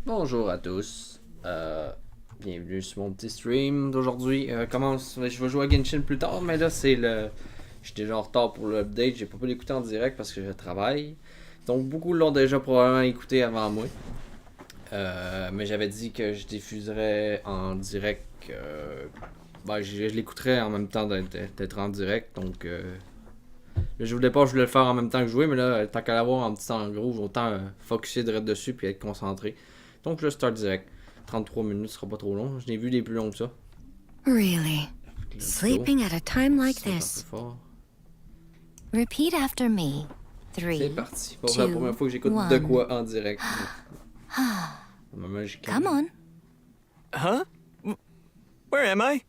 Bonjour à tous. Bienvenue sur mon petit stream d'aujourd'hui. Je vais jouer à Genshin plus tard, mais là c'est le. J'étais déjà en retard pour l'update, j'ai pas pu l'écouter en direct parce que je travaille. Donc beaucoup l'ont déjà probablement écouté avant moi. Mais j'avais dit que je diffuserais en direct. Je l'écouterais en même temps d'être en direct. Donc là, je voulais le faire en même temps que jouer, mais là, tant qu'à l'avoir en petit en gros, autant focusser dessus puis être concentré. Donc là, start direct. 33 minutes, ce sera pas trop long. Je n'ai vu des plus longs que ça. Really? Let's Sleeping at a time like C'est un peu this. fort. Repeat after me. C'est 3, parti. C'est la première fois que j'écoute de quoi en direct. Maman, Come on. Huh? Where am I?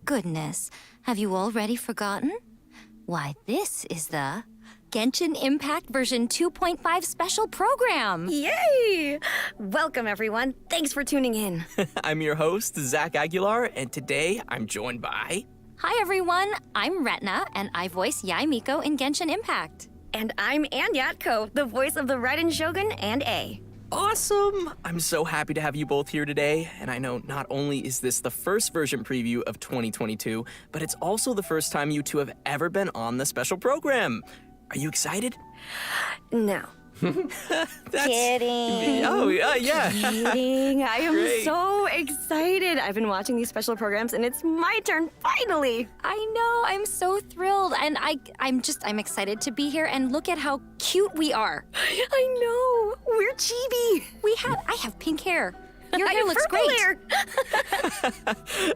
Goodness, have you already forgotten? Why, this is the Genshin Impact version 2.5 special program. Yay! Welcome, everyone. Thanks for tuning in. I'm your host, Zach Aguilar, and today I'm joined by... Hi, everyone. I'm Retna, and I voice Yai Miko in Genshin Impact. And I'm Ann Yatko, the voice of the Raiden Shogun and A. Awesome! I'm so happy to have you both here today, and I know not only is this the first version preview of 2022, but it's also the first time you two have ever been on the special program. Are you excited? No. That's... Kidding. Oh, yeah. Kidding. I am Great. so excited. I've been watching these special programs, and it's my turn, finally. I know, I'm so thrilled, and I'm excited to be here, and look at how cute we are. I know. We're chibi. I have pink hair. Your I hair have looks purple great. hair.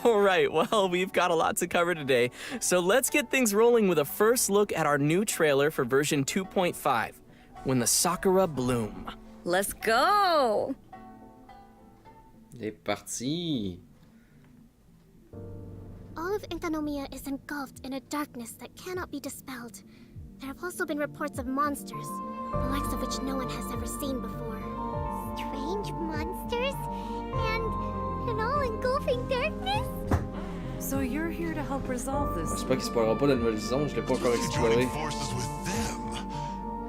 All right, well, we've got a lot to cover today, so let's get things rolling with a first look at our new trailer for version 2.5, When the Sakura Bloom. Let's go. C'est parti. All of Inkanomiya is engulfed in a darkness that cannot be dispelled. There have also been reports of monsters, the likes of which no one has ever seen before. Strange monsters? And an all-engulfing darkness? So you're here to help resolve this. J'espère qu'il se spoilera pas la nouvelle zone, je l'ai pas encore exploré. Joining forces with them.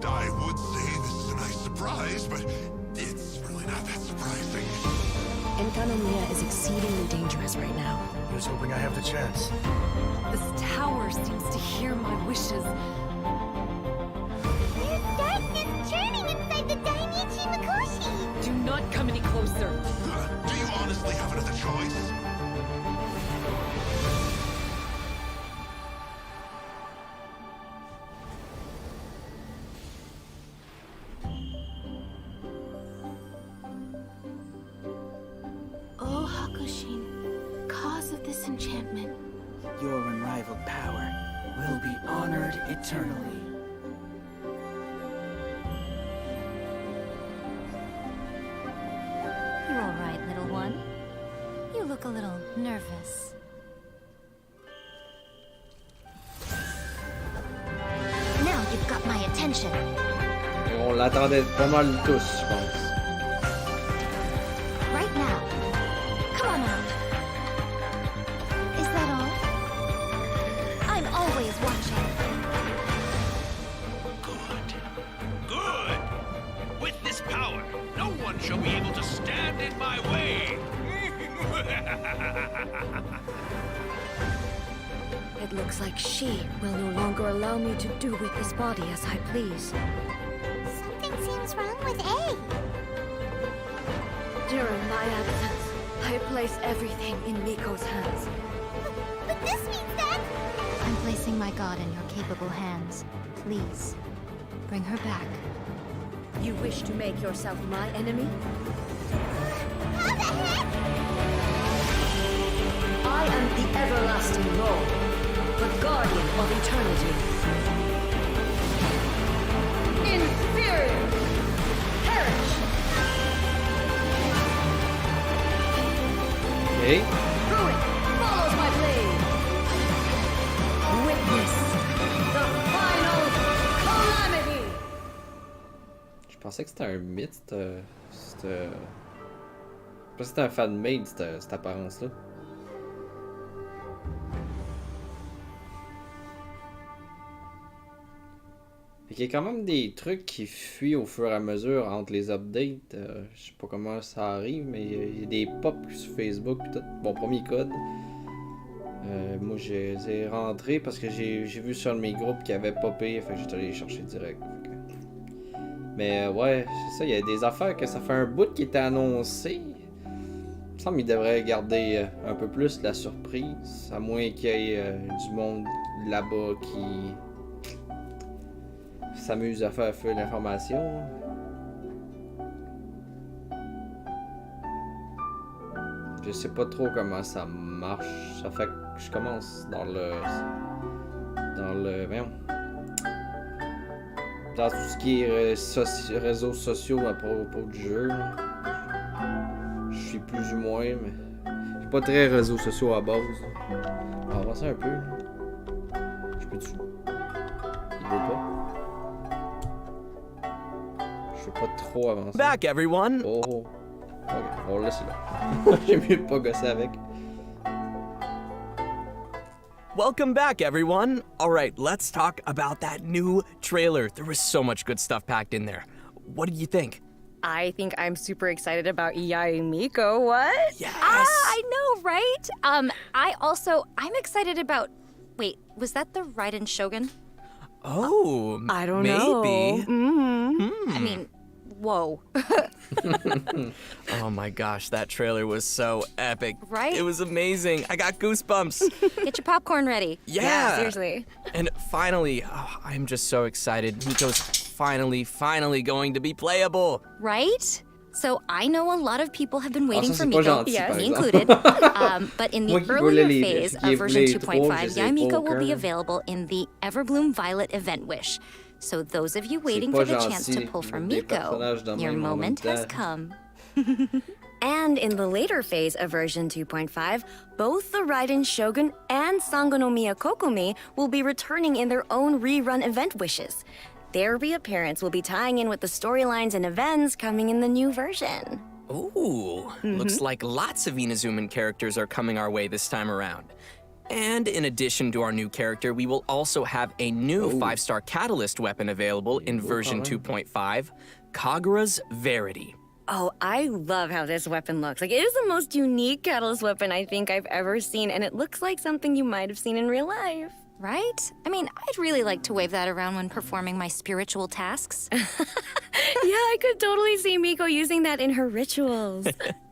I would say this is a nice surprise, but it's really not that surprising. Enkanomiya is exceedingly dangerous right now. Here's hoping I have the chance. This tower seems to hear my wishes. There's darkness churning inside the Dainichi Mikoshi! Do not come any closer. Do you honestly have another choice? Oh, Hakushin, cause of this enchantment. Your unrivaled power will be honored eternally. You're all right, little one. You look a little nervous. Now you've got my attention. On l'attendait pas mal tous, je pense. Right now. Come on out. Is that all? I'm always watching. Good! With this power, no one shall be able to stand in my way! It looks like she will no longer allow me to do with this body as I please. Something seems wrong with A. During my absence, I place everything in Miko's hands. But this means that... I'm placing my god in your capable hands. Please, bring her back. You wish to make yourself my enemy? How the heck? I am the everlasting Lord, the guardian of eternity. Inferior! Perish! Okay. Ruin follows my blade! Witness the final calamity! Je pensais que c'était un mythe, Je pensais que c'était un fan-made, cette apparence-là. Il y a quand même des trucs qui fuient au fur et à mesure entre les updates. Je sais pas comment ça arrive, mais il y a des pops sur Facebook. Pis tout. Bon, premier code. Moi, j'ai rentré parce que j'ai vu sur mes groupes qui avaient popé. Fait que j'étais allé les chercher direct. Mais ouais, c'est ça. Il y a des affaires que ça fait un bout qui était annoncé. Il me semble qu'il devrait garder un peu plus la surprise. À moins qu'il y ait du monde là-bas qui s'amuse à faire feu l'information. Je sais pas trop comment ça marche. Ça fait que je commence dans le voyons. Dans tout ce qui est réseaux sociaux à propos du jeu. Je suis plus ou moins, mais je suis pas très réseaux sociaux à base. On va avancer un peu. Je peux-tu? Il veut pas. Je peux pas trop avancer. Back, everyone! Oh. Ok, on va laisser là. J'ai mieux de pas gosser avec. Welcome back, everyone! Alright, let's talk about that new trailer. There was so much good stuff packed in there. What did you think? I think I'm super excited about Yaimiko. What? Yes! I know, right? I'm excited about... Wait, was that the Raiden Shogun? Oh, I don't maybe. know. I mean, whoa. Oh my gosh, that trailer was so epic. Right? It was amazing. I got goosebumps. Get your popcorn ready. Yeah. Seriously. And finally, I'm just so excited. Miko's finally going to be playable. Right? So I know a lot of people have been waiting ça, for c'est pas Miko, gentil, par me exemple. included. But in the Moi qui earlier voulais phase qui of version voulais les trois, 2.5, je les ai Yaimiko pas will be aucun. available in the Everbloom Violet event wish. So those of you waiting pas for the chance to gentil, pull from des Miko, personnages de your même en moment même has temps. come. And in the later phase of version 2.5, both the Raiden Shogun and Sangonomiya Kokomi will be returning in their own rerun event wishes. Their reappearance will be tying in with the storylines and events coming in the new version. Ooh, looks like lots of Inazuman characters are coming our way this time around. And in addition to our new character, we will also have a new 5-star Catalyst weapon available in version 2.5, Kagura's Verity. Oh, I love how this weapon looks. Like, it is the most unique Catalyst weapon I think I've ever seen, and it looks like something you might have seen in real life. Right? I mean, I'd really like to wave that around when performing my spiritual tasks. Yeah, I could totally see Miko using that in her rituals.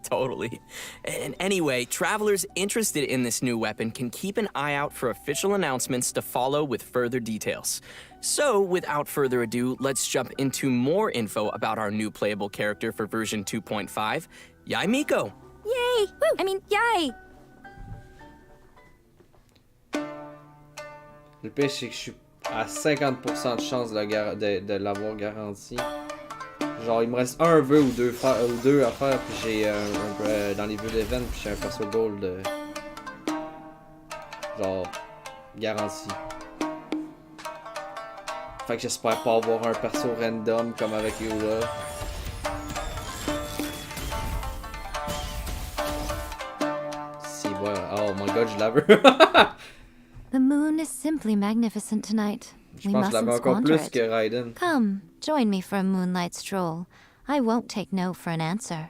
Totally. And anyway, travelers interested in this new weapon can keep an eye out for official announcements to follow with further details. So, without further ado, let's jump into more info about our new playable character for version 2.5, Yaimiko. Yay! I mean, yay! Le pire, c'est que je suis à 50% de chance de l'avoir garanti. Genre, il me reste un vœu ou deux à faire, puis j'ai dans les vœux d'event, puis j'ai un perso gold genre garanti. Fait que j'espère pas avoir un perso random comme avec Yola. Si, voilà. Oh my god, je la veux. The moon is simply magnificent tonight. Je We pense que je la veux mustn't encore squander plus it. que Raiden. Come, join me for a moonlight stroll. I won't take no for an answer.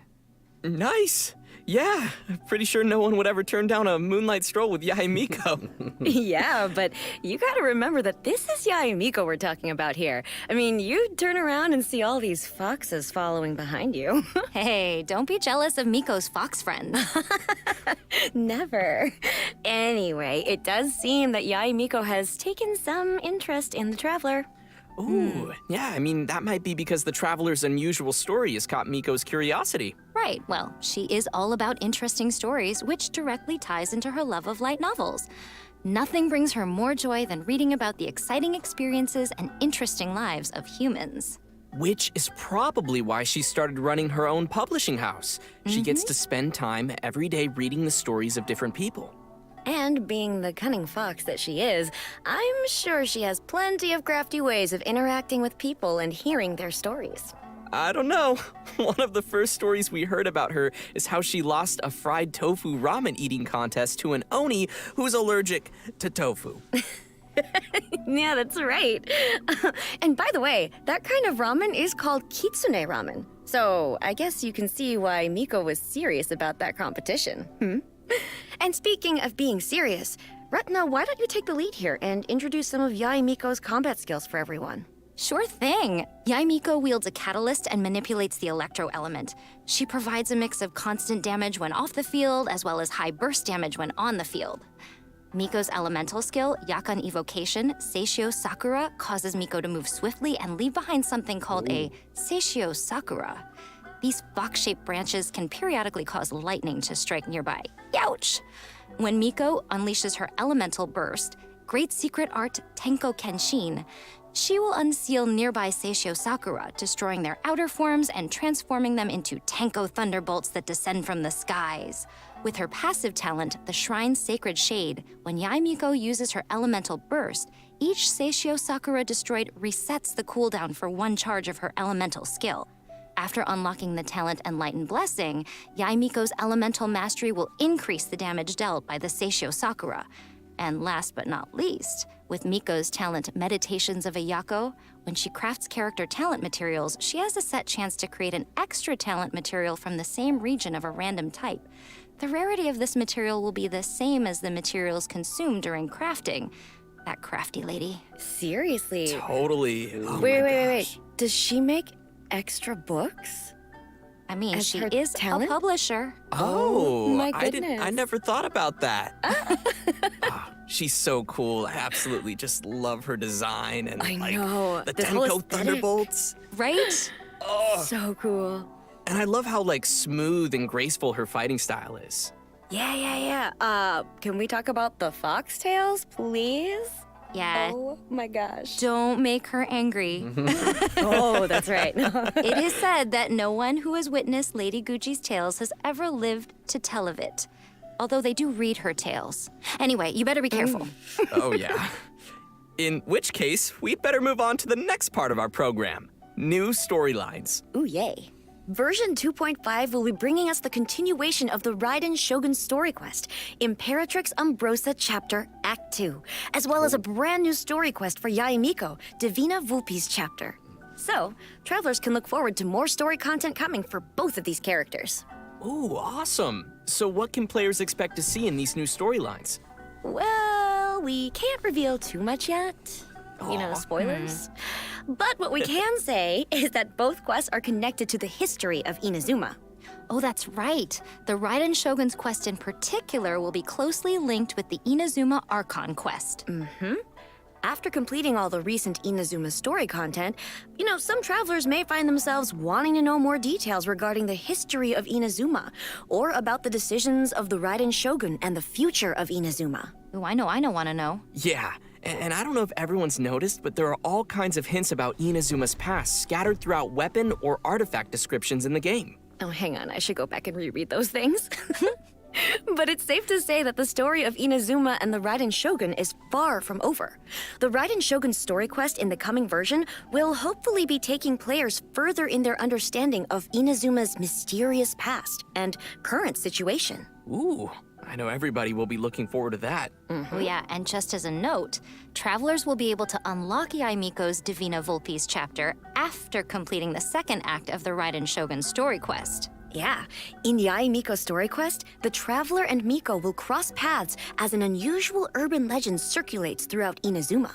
Nice! Yeah, pretty sure no one would ever turn down a moonlight stroll with Yaimiko. Yeah, but you gotta remember that this is Yaimiko we're talking about here. I mean, you turn around and see all these foxes following behind you. Hey, don't be jealous of Miko's fox friends. Never. Anyway, it does seem that Yaimiko has taken some interest in the traveler. Ooh, yeah, I mean, that might be because the traveler's unusual story has caught Miko's curiosity. Right, well, she is all about interesting stories, which directly ties into her love of light novels. Nothing brings her more joy than reading about the exciting experiences and interesting lives of humans. Which is probably why she started running her own publishing house. She gets to spend time every day reading the stories of different people. And being the cunning fox that she is, I'm sure she has plenty of crafty ways of interacting with people and hearing their stories. I don't know. One of the first stories we heard about her is how she lost a fried tofu ramen eating contest to an Oni who's allergic to tofu. Yeah, that's right. And by the way, that kind of ramen is called kitsune ramen. So I guess you can see why Miko was serious about that competition. And speaking of being serious, Retna, why don't you take the lead here and introduce some of Yae Miko's combat skills for everyone? Sure thing. Yae Miko wields a catalyst and manipulates the electro element. She provides a mix of constant damage when off the field, as well as high burst damage when on the field. Miko's elemental skill, Yakan Evocation, Seishio Sakura, causes Miko to move swiftly and leave behind something called a Seishio Sakura. These fox-shaped branches can periodically cause lightning to strike nearby. Youch! When Miko unleashes her elemental burst, Great Secret Art Tenko Kenshin, she will unseal nearby Seishio Sakura, destroying their outer forms and transforming them into Tenko thunderbolts that descend from the skies. With her passive talent, the Shrine's Sacred Shade, when Yae Miko uses her elemental burst, each Seishio Sakura destroyed resets the cooldown for one charge of her elemental skill. After unlocking the talent Enlightened Blessing, Yae Miko's elemental mastery will increase the damage dealt by the Seishio Sakura. And last but not least, with Miko's talent Meditations of a Yako, when she crafts character talent materials, she has a set chance to create an extra talent material from the same region of a random type. The rarity of this material will be the same as the materials consumed during crafting. That crafty lady. Seriously? Totally. Oh Wait. Does she make extra books? I mean, As she her is talent? a publisher. Oh, my I goodness. never thought about that. She's so cool. I absolutely just love her design and I like know. the This whole Tenko aesthetic. Thunderbolts. Right? So cool. And I love how like smooth and graceful her fighting style is. Yeah. Can we talk about the foxtails, please? Yeah. Oh my gosh. Don't make her angry. Oh, that's right. It is said that no one who has witnessed Lady Gucci's tales has ever lived to tell of it. Although they do read her tales. Anyway, you better be careful. Oh yeah. In which case, we'd better move on to the next part of our program. New storylines. Ooh, yay. Version 2.5 will be bringing us the continuation of the Raiden Shogun story quest, Imperatrix Umbrosa Chapter Act 2, as well as a brand new story quest for Yae Miko, Divina Vulpi's chapter. So, travelers can look forward to more story content coming for both of these characters. Ooh, awesome. So what can players expect to see in these new storylines? Well, we can't reveal too much yet. You know, spoilers. But what we can say is that both quests are connected to the history of Inazuma. Oh, that's right. The Raiden Shogun's quest in particular will be closely linked with the Inazuma Archon quest. After completing all the recent Inazuma story content, you know, some travelers may find themselves wanting to know more details regarding the history of Inazuma, or about the decisions of the Raiden Shogun and the future of Inazuma. Ooh, I want to know. Yeah, and I don't know if everyone's noticed, but there are all kinds of hints about Inazuma's past scattered throughout weapon or artifact descriptions in the game. Oh, hang on, I should go back and reread those things. But it's safe to say that the story of Inazuma and the Raiden Shogun is far from over. The Raiden Shogun story quest in the coming version will hopefully be taking players further in their understanding of Inazuma's mysterious past and current situation. Ooh, I know everybody will be looking forward to that. Oh yeah, and just as a note, travelers will be able to unlock Yae Miko's Divina Vulpi's chapter after completing the second act of the Raiden Shogun story quest. Yeah, in Yae Miko's story quest, the traveler and Miko will cross paths as an unusual urban legend circulates throughout Inazuma.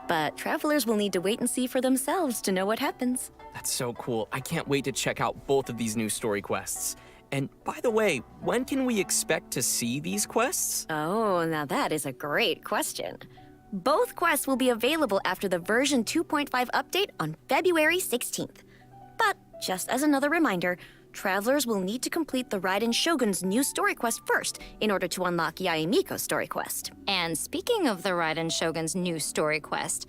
But travelers will need to wait and see for themselves to know what happens. That's so cool. I can't wait to check out both of these new story quests. And by the way, when can we expect to see these quests? Oh, now that is a great question. Both quests will be available after the version 2.5 update on February 16th. But just as another reminder, travelers will need to complete the Raiden Shogun's new story quest first in order to unlock Yae Miko's story quest. And speaking of the Raiden Shogun's new story quest,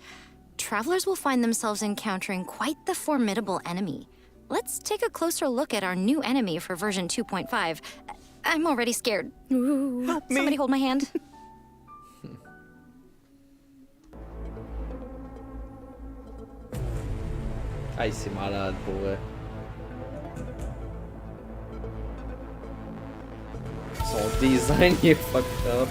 travelers will find themselves encountering quite the formidable enemy. Let's take a closer look at our new enemy for version 2.5. I'm already scared. Ooh, Help me. Somebody hold my hand. Aïe, c'est malade pour vrai. Son design il est fucked up.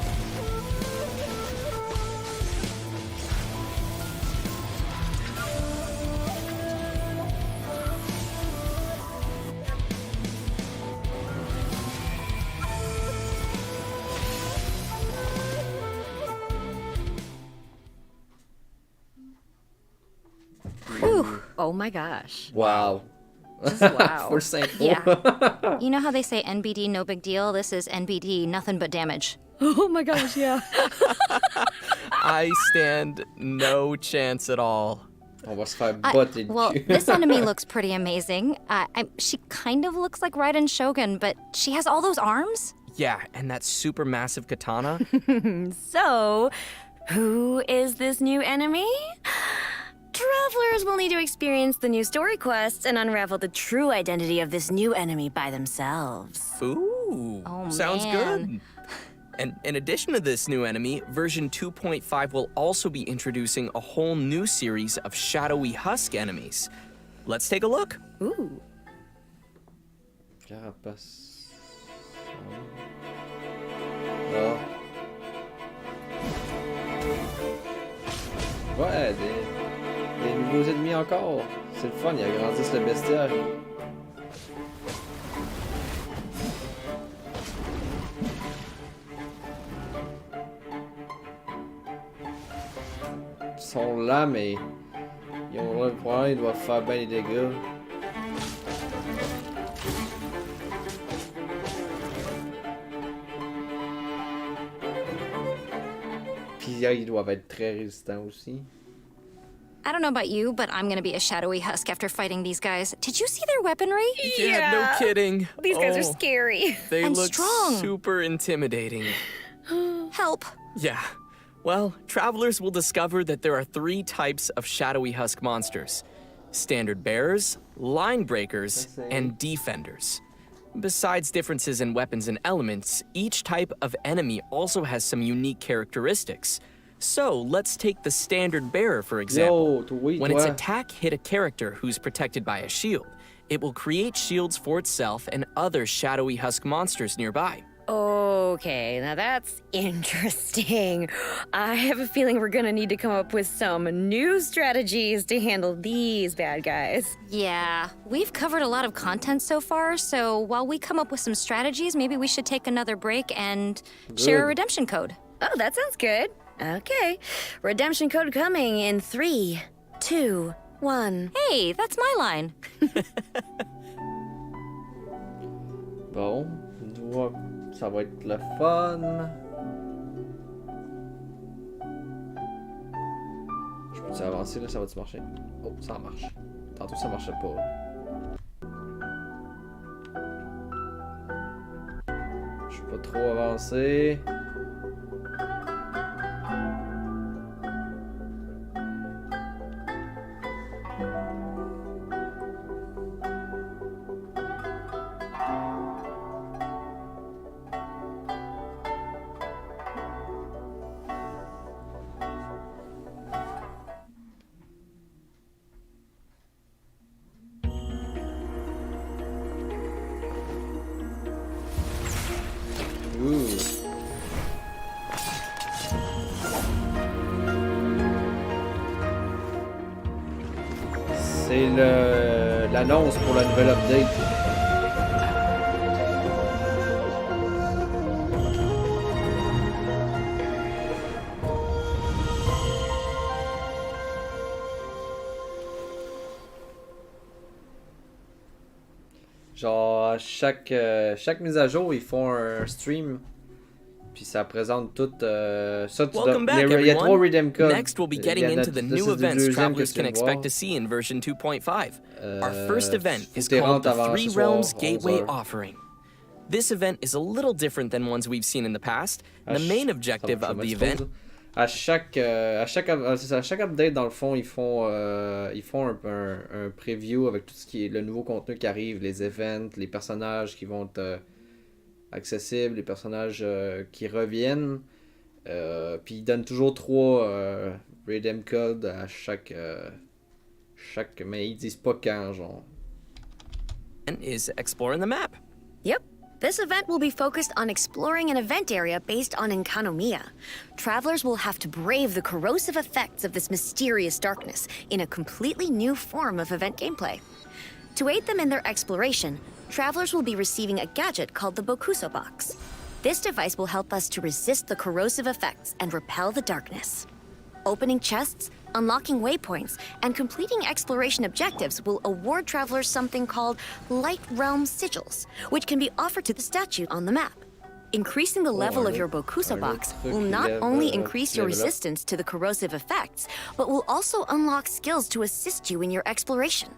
Oh my gosh. Wow. Just wow. For simple. Yeah. You know how they say NBD, no big deal? This is NBD, nothing but damage. Oh my gosh, yeah. I stand no chance at all. On va se faire botter le Well, cul. this enemy looks pretty amazing. She kind of looks like Raiden Shogun, but she has all those arms? Yeah, and that supermassive katana. So, who is this new enemy? Travelers will need to experience the new story quests and unravel the true identity of this new enemy by themselves. Ooh, Oh, sounds man. good. And in addition to this new enemy, version 2.5 will also be introducing a whole new series of Shadowy Husk enemies. Let's take a look. Ooh. Carapace. Ah. Ouais, des nouveaux ennemis encore. C'est le fun, ils agrandissent le bestiaire. Ils sont là, mais ils ont le problème, ils doivent faire bien les dégâts. Puis ils doivent être très résistants aussi. I don't know about you, but I'm gonna be a shadowy husk after fighting these guys. Did you see their weaponry? Yeah, no kidding. These guys are Oh, scary. They And look strong. super intimidating. Help. Yeah. Well, travelers will discover that there are 3 types of Shadowy Husk monsters: standard bearers, line breakers, and defenders. Besides differences in weapons and elements, each type of enemy also has some unique characteristics. So let's take the standard bearer for example. When its attack hit a character who's protected by a shield, it will create shields for itself and other Shadowy Husk monsters nearby. Okay, now that's interesting. I have a feeling we're gonna need to come up with some new strategies to handle these bad guys. Yeah, we've covered a lot of content so far, so while we come up with some strategies, maybe we should take another break and share a redemption code. Oh, that sounds good. Okay, redemption code coming in 3, 2, 1. Hey, that's my line. Bon, ça va être le fun. Je peux-tu avancer là, ça va-tu marcher? Oh, ça marche. Tantôt ça marchait pas. Je peux pas trop avancer. C'est l'annonce pour la nouvelle update. Genre, chaque mise à jour, ils font un stream. Puis ça présente tout. Ça, tu Welcome back, il y a 3 everyone. redeem codes. Next, we'll be getting into the new events travelers can expect to see in version 2.5. Our first event is called the Three Realms Gateway Offering. This event is a little different than ones we've seen in the past. The main objective of the event... À chaque update, dans le fond, ils font un preview avec tout ce qui est le nouveau contenu qui arrive, les events, les personnages qui vont être accessibles, les personnages qui reviennent. Puis ils donnent toujours 3 redeem codes à chaque. Mais ils disent pas quand, genre. Is exploring the map. Yep. This event will be focused on exploring an event area based on Enkanomiya. Travelers will have to brave the corrosive effects of this mysterious darkness in a completely new form of event gameplay. To aid them in their exploration, travelers will be receiving a gadget called the Bokuso Box. This device will help us to resist the corrosive effects and repel the darkness. Opening chests, unlocking waypoints, and completing exploration objectives will award travelers something called Light Realm Sigils, which can be offered to the statue on the map. Increasing the level of your Bokuso box will not only increase your resistance to the corrosive effects, but will also unlock skills to assist you in your exploration.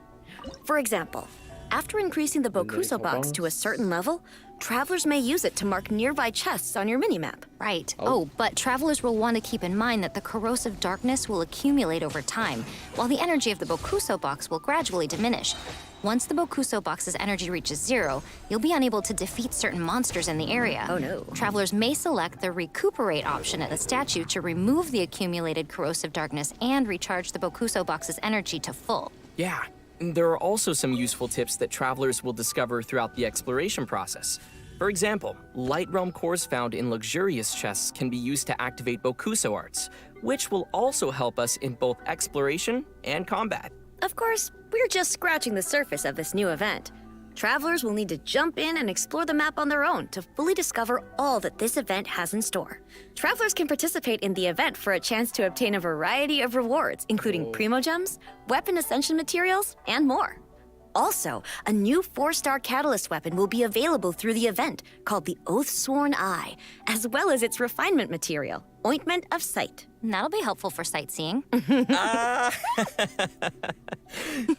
For example, after increasing the Bokuso box to a certain level, travelers may use it to mark nearby chests on your minimap. Right. Oh, but travelers will want to keep in mind that the corrosive darkness will accumulate over time, while the energy of the Bokuso box will gradually diminish. Once the Bokuso box's energy reaches 0, you'll be unable to defeat certain monsters in the area. Oh no. Travelers may select the Recuperate option at the statue to remove the accumulated corrosive darkness and recharge the Bokuso box's energy to full. Yeah, and there are also some useful tips that travelers will discover throughout the exploration process. For example, Light Realm cores found in luxurious chests can be used to activate Bokuso arts, which will also help us in both exploration and combat. Of course, we're just scratching the surface of this new event. Travelers will need to jump in and explore the map on their own to fully discover all that this event has in store. Travelers can participate in the event for a chance to obtain a variety of rewards, including Primo Gems, weapon ascension materials, and more. Also, a new 4-star catalyst weapon will be available through the event called the Oath-Sworn Eye, as well as its refinement material, Ointment of Sight. That'll be helpful for sightseeing.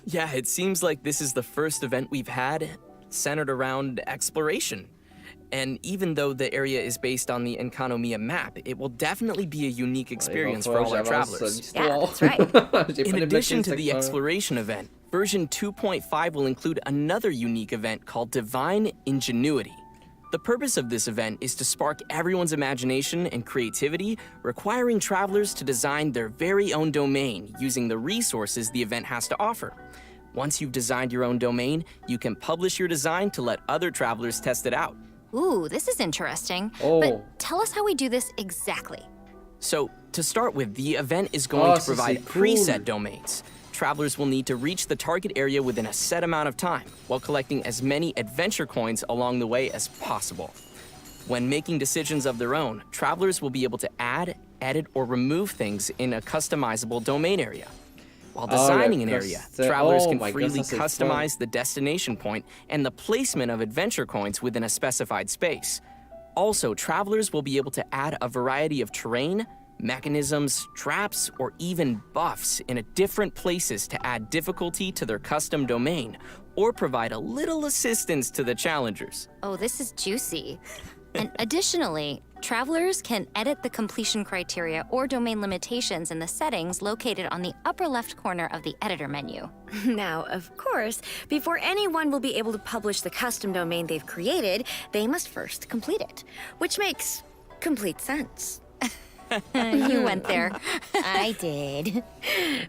Yeah, it seems like this is the first event we've had centered around exploration. And even though the area is based on the Enkanomiya map, it will definitely be a unique experience for all our travelers. Yeah, that's right. In addition to the exploration event, version 2.5 will include another unique event called Divine Ingenuity. The purpose of this event is to spark everyone's imagination and creativity, requiring travelers to design their very own domain using the resources the event has to offer. Once you've designed your own domain, you can publish your design to let other travelers test it out. Ooh, this is interesting. Oh. But tell us how we do this exactly. So, to start with, the event is going to ça, provide c'est cool. preset domains. Travelers will need to reach the target area within a set amount of time, while collecting as many adventure coins along the way as possible. When making decisions of their own, travelers will be able to add, edit, or remove things in a customizable domain area. While designing an area, travelers can freely customize the destination point and the placement of adventure coins within a specified space. Also, travelers will be able to add a variety of terrain, mechanisms, traps, or even buffs in different places to add difficulty to their custom domain, or provide a little assistance to the challengers. Oh, this is juicy. And additionally, travelers can edit the completion criteria or domain limitations in the settings located on the upper left corner of the editor menu. Now, of course, before anyone will be able to publish the custom domain they've created, they must first complete it, which makes complete sense. You went there. I did.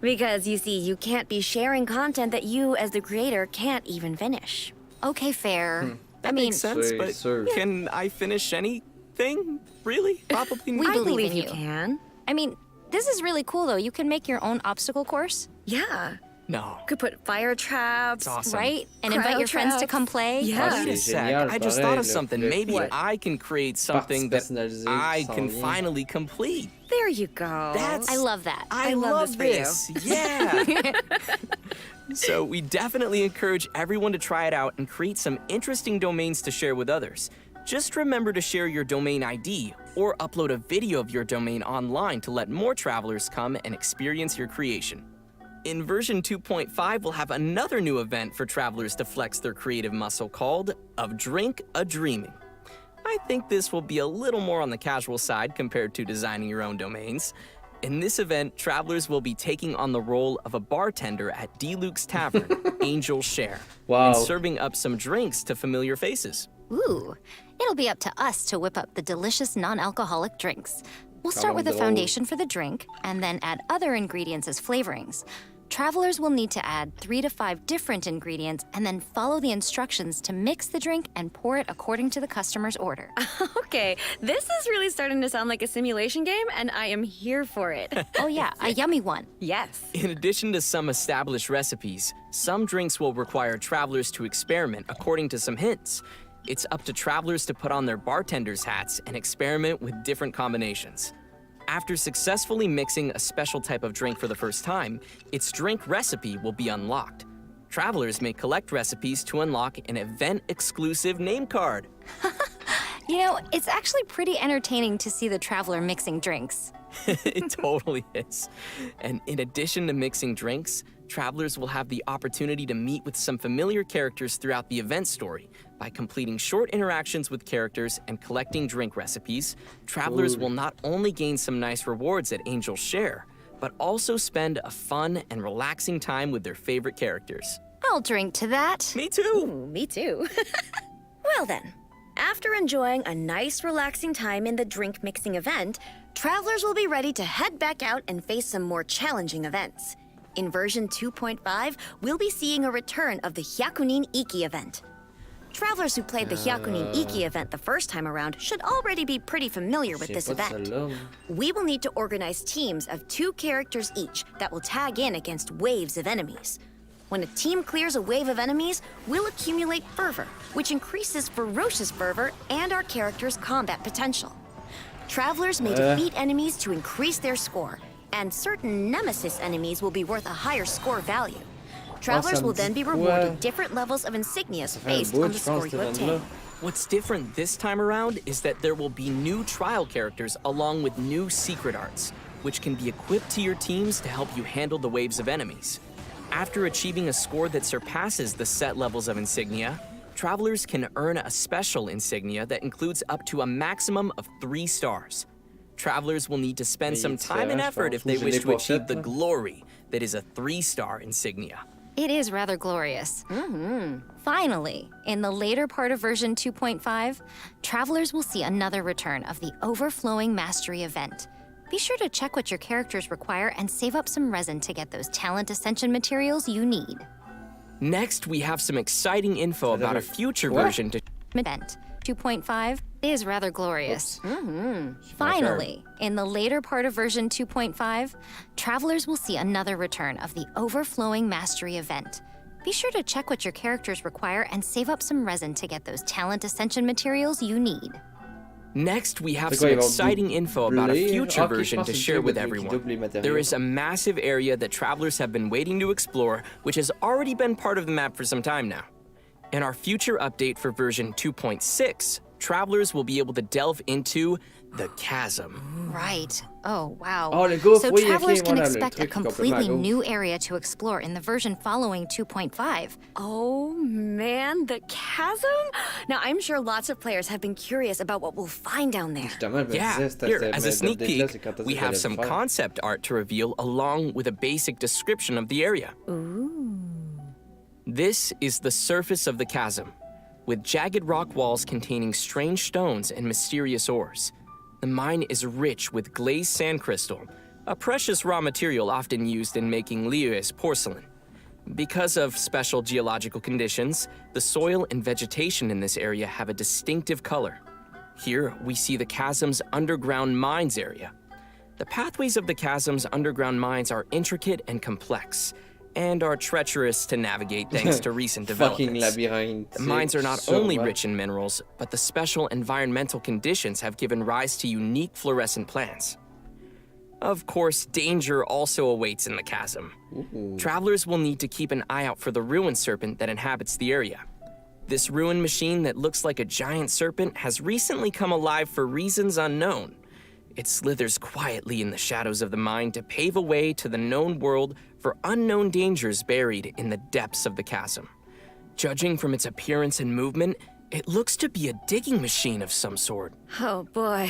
Because, you see, you can't be sharing content that you, as the creator, can't even finish. Okay, fair. That makes sense, but can I finish anything? Really? Probably not. We I believe in you you. can. I mean, this is really cool, though. You can make your own obstacle course, Yeah. No. Could put fire traps. It's awesome. right? And invite Crowd your friends to traps. come play. Yeah. Wait a sec, I just thought of something. Maybe I can create something that personnalisé I qui can s'en vient. finally complete. There you go. That's- I love that. I love this. Yeah. So we definitely encourage everyone to try it out and create some interesting domains to share with others. Just remember to share your domain ID or upload a video of your domain online to let more travelers come and experience your creation. In version 2.5, we'll have another new event for travelers to flex their creative muscle called Of Drink a Dreaming. I think this will be a little more on the casual side compared to designing your own domains. In this event, travelers will be taking on the role of a bartender at D. Luke's Tavern, Angel Share, and serving up some drinks to familiar faces. Ooh, it'll be up to us to whip up the delicious non-alcoholic drinks. We'll start with a foundation for the drink, and then add other ingredients as flavorings. Travelers will need to add 3 to 5 different ingredients and then follow the instructions to mix the drink and pour it according to the customer's order. Okay, this is really starting to sound like a simulation game, and I am here for it. Oh yeah, a yummy one. Yes. In addition to some established recipes, some drinks will require travelers to experiment according to some hints. It's up to travelers to put on their bartender's hats and experiment with different combinations. After successfully mixing a special type of drink for the first time, its drink recipe will be unlocked. Travelers may collect recipes to unlock an event-exclusive name card. You know, it's actually pretty entertaining to see the traveler mixing drinks. It totally is. And in addition to mixing drinks, travelers will have the opportunity to meet with some familiar characters throughout the event story. By completing short interactions with characters and collecting drink recipes, travelers will not only gain some nice rewards at Angel's Share, but also spend a fun and relaxing time with their favorite characters. I'll drink to that. Me too! Ooh, me too. Well then, after enjoying a nice relaxing time in the drink mixing event, travelers will be ready to head back out and face some more challenging events. In version 2.5, we'll be seeing a return of the Hyakunin Iki event. Travelers who played the Hyakunin Iki event the first time around should already be pretty familiar with this event. We will need to organize teams of 2 characters each that will tag in against waves of enemies. When a team clears a wave of enemies, we'll accumulate fervor, which increases ferocious fervor and our character's combat potential. Travelers may defeat enemies to increase their score, and certain nemesis enemies will be worth a higher score value. Travelers will then be rewarded different levels of insignias based on the score you obtain. What's different this time around is that there will be new trial characters along with new secret arts, which can be equipped to your teams to help you handle the waves of enemies. After achieving a score that surpasses the set levels of insignia, travelers can earn a special insignia that includes up to a maximum of 3 stars. Travelers will need to spend some time and effort if they wish to achieve the glory that is a 3-star insignia. It is rather glorious. Finally, in the later part of version 2.5, travelers will see another return of the Overflowing Mastery event. Be sure to check what your characters require and save up some resin to get those talent ascension materials you need. Next, we have some exciting info about a future version to Event 2.5 is rather glorious. Finally, in the later part of version 2.5, travelers will see another return of the Overflowing Mastery event. Be sure to check what your characters require and save up some resin to get those talent ascension materials you need. Next, we have some exciting info about a future version to share with everyone. There is a massive area that travelers have been waiting to explore, which has already been part of the map for some time now. In our future update for version 2.6, travelers will be able to delve into the chasm. Right. Oh, wow. So travelers can expect a completely new area to explore in the version following 2.5. Oh man, the chasm? Now I'm sure lots of players have been curious about what we'll find down there. Yeah, here, as a sneak peek, we have some concept art to reveal along with a basic description of the area. Ooh. This is the surface of the chasm, with jagged rock walls containing strange stones and mysterious ores. The mine is rich with glazed sand crystal, a precious raw material often used in making Liyue's porcelain. Because of special geological conditions, the soil and vegetation in this area have a distinctive color. Here, we see the chasm's underground mines area. The pathways of the chasm's underground mines are intricate and complex, and are treacherous to navigate thanks to recent developments. The mines are not only rich in minerals, but the special environmental conditions have given rise to unique fluorescent plants. Of course, danger also awaits in the chasm. Travelers will need to keep an eye out for the ruin serpent that inhabits the area. This ruin machine that looks like a giant serpent has recently come alive for reasons unknown. It slithers quietly in the shadows of the mine to pave a way to the known world for unknown dangers buried in the depths of the chasm. Judging from its appearance and movement, it looks to be a digging machine of some sort. Oh boy,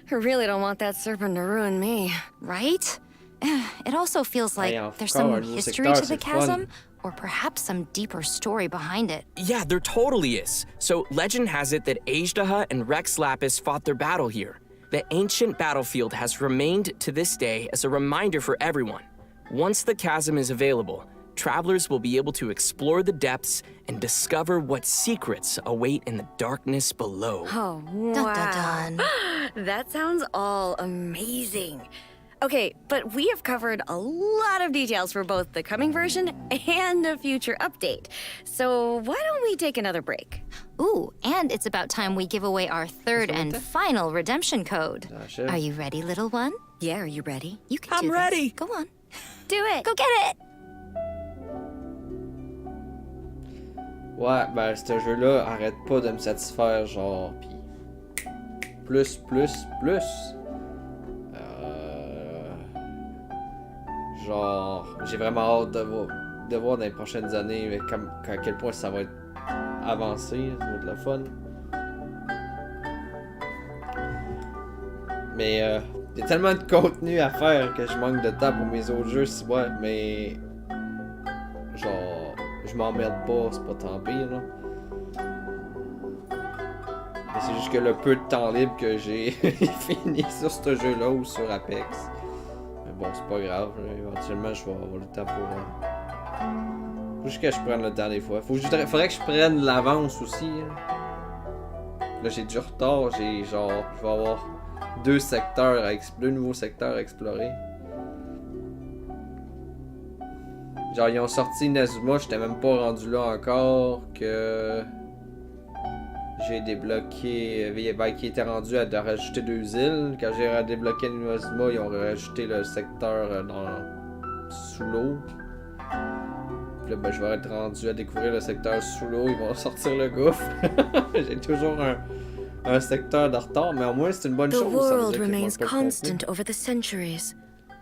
I really don't want that serpent to ruin me. Right? It also feels like there's some history to the chasm, or perhaps some deeper story behind it. Yeah, there totally is. So legend has it that Ajdaha and Rex Lapis fought their battle here. The ancient battlefield has remained to this day as a reminder for everyone. Once the chasm is available, travelers will be able to explore the depths and discover what secrets await in the darkness below. Oh, wow. Dun, dun, dun. That sounds all amazing. Okay, but we have covered a lot of details for both the coming version and a future update. So why don't we take another break? Ooh, and it's about time we give away our third and final redemption code. Sure. Are you ready, little one? Yeah, are you ready? You can I'm do ready. this. Go on. Do it. Go get it. Ouais, ben ce jeu-là arrête pas de me satisfaire, genre, pis plus. Genre, j'ai vraiment hâte de voir dans les prochaines années à quel point ça va être avancé, ça va être le fun. Mais y a tellement de contenu à faire que je manque de temps pour mes autres jeux, ouais, mais genre, je m'emmerde pas, c'est pas tant pire, là. Mais c'est juste que le peu de temps libre que j'ai fini sur ce jeu-là ou sur Apex. Mais bon, c'est pas grave, là. Éventuellement je vais avoir le temps pour... Faut juste que je prenne le temps des fois. Faudrait que je prenne l'avance aussi. Là j'ai du retard, je vais avoir deux nouveaux secteurs à explorer. Genre ils ont sorti Nazuma, j'étais même pas rendu là encore que j'ai débloqué, qui était rendu à de rajouter 2 îles. Quand j'ai débloqué Nazuma, ils ont rajouté le secteur sous l'eau. Puis là, ben, je vais être rendu à découvrir le secteur sous l'eau, ils vont sortir le gouffre. J'ai toujours un secteur de retard, mais au moins c'est une bonne chose. The world remains constant over the centuries,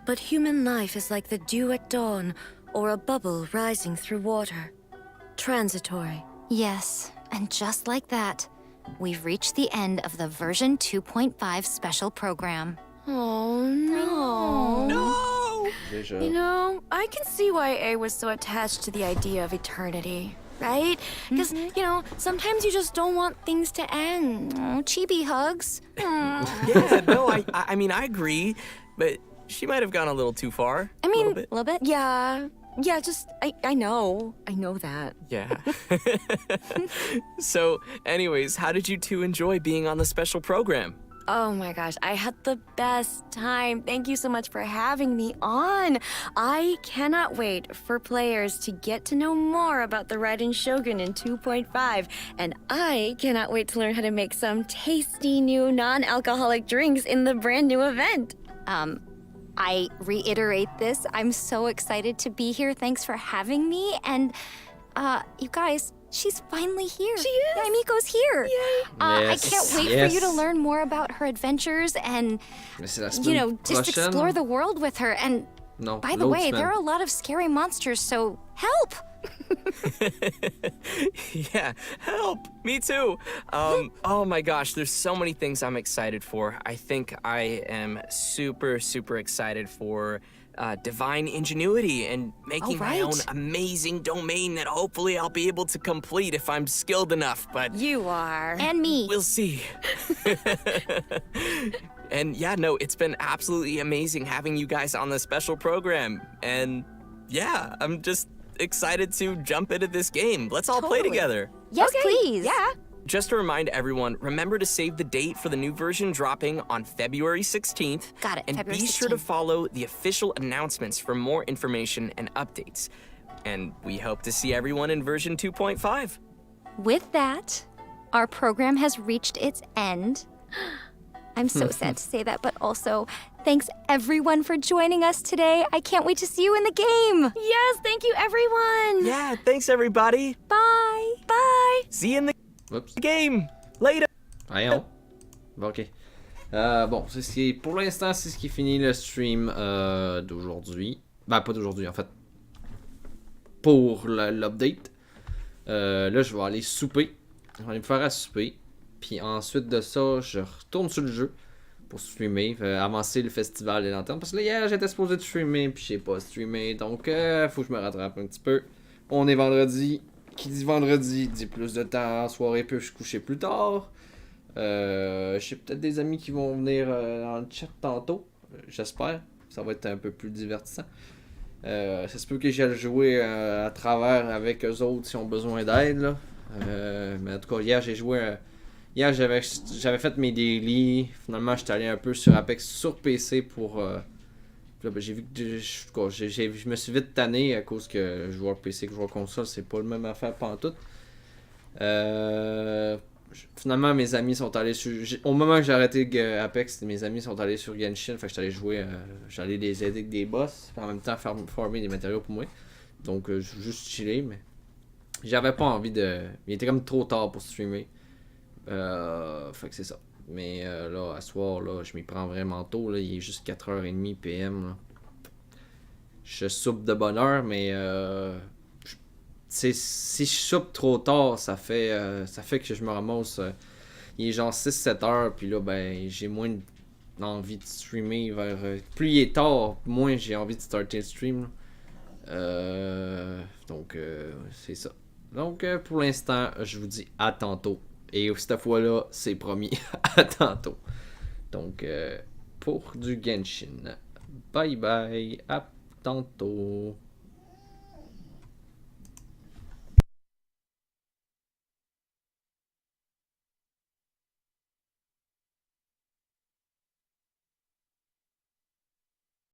but human life is like the dew at dawn or a bubble rising through water. Transitory. Yes, and just like that, we've reached the end of the version 2.5 special program. Oh, no. No! You know, I can see why A was so attached to the idea of eternity, right? Because, you know, sometimes you just don't want things to end. Oh, chibi hugs. Yeah, no, I mean, I agree, but she might have gone a little too far. I mean, a little bit. Yeah, just, I know that. Yeah. So, anyways, how did you two enjoy being on the special program? Oh my gosh, I had the best time. Thank you so much for having me on. I cannot wait for players to get to know more about the Raiden Shogun in 2.5, and I cannot wait to learn how to make some tasty new non-alcoholic drinks in the brand new event. I reiterate this. I'm so excited to be here. Thanks for having me. And, you guys, she's finally here. She is. Yaemiko's here. Yay. I can't wait for you to learn more about her adventures and, just explore the world with her. And, by the way, there are a lot of scary monsters, so help! Yeah, help! Me too! Oh my gosh, there's so many things I'm excited for. I think I am super excited for divine ingenuity and making my own amazing domain that hopefully I'll be able to complete if I'm skilled enough, but... You are. And me. We'll see. And yeah, no, it's been absolutely amazing having you guys on the special program. And yeah, I'm just excited to jump into this game. Let's all play together. Yes, please. Yeah. Just to remind everyone, remember to save the date for the new version dropping on February 16th. Got it, And February be sure to 16th. follow the official announcements for more information and updates. And we hope to see everyone in version 2.5. With that, our program has reached its end. I'm so sad to say that, but also, thanks everyone for joining us today. I can't wait to see you in the game. Yes, thank you, everyone. Yeah, thanks everybody. Bye. Bye. See you in the Oups. game. Later. Voyons. Bon, ok. Bon, pour l'instant, c'est ce qui finit le stream d'aujourd'hui. Ben, pas d'aujourd'hui, en fait. Pour l'update. Là, je vais aller souper. Je vais aller me faire à souper. Puis ensuite de ça, je retourne sur le jeu pour streamer, avancer le festival des lanternes. Parce que là, hier, j'étais supposé de streamer, puis j'ai pas streamé. Donc, faut que je me rattrape un petit peu. On est vendredi. Qui dit vendredi dit plus de temps en soirée, puis je suis couché plus tard. J'ai peut-être des amis qui vont venir dans le chat tantôt. J'espère. Ça va être un peu plus divertissant. Ça se peut que j'aille jouer à travers avec eux autres s'ils ont besoin d'aide. Là. Mais en tout cas, hier, j'ai joué... Hier, j'avais fait mes daily. Finalement, j'étais allé un peu sur Apex sur PC pour... Là, ben, j'ai vu que je me suis vite tanné à cause que joueur PC que joueur console, c'est pas le même affaire pantoute. Finalement, mes amis sont allés sur... Au moment que j'ai arrêté Apex, mes amis sont allés sur Genshin, fait que j'allais jouer, j'allais les aider avec des boss, puis en même temps farmer des matériaux pour moi. Donc, juste chiller, mais j'avais pas envie de... Il était comme trop tard pour streamer. Fait que c'est ça. Mais là, à soir, là, je m'y prends vraiment tôt, là, il est juste 4h30 PM, là. Je soupe de bonne heure, mais si je soupe trop tard, ça fait que je me ramasse. Il est genre 6-7 heures, puis là, ben, j'ai moins envie de streamer vers. Plus il est tard, moins j'ai envie de starter le stream. Donc, c'est ça. Donc, pour l'instant, je vous dis à tantôt. Et cette fois-là, c'est promis. À tantôt. Donc, pour du Genshin. Bye bye. À tantôt.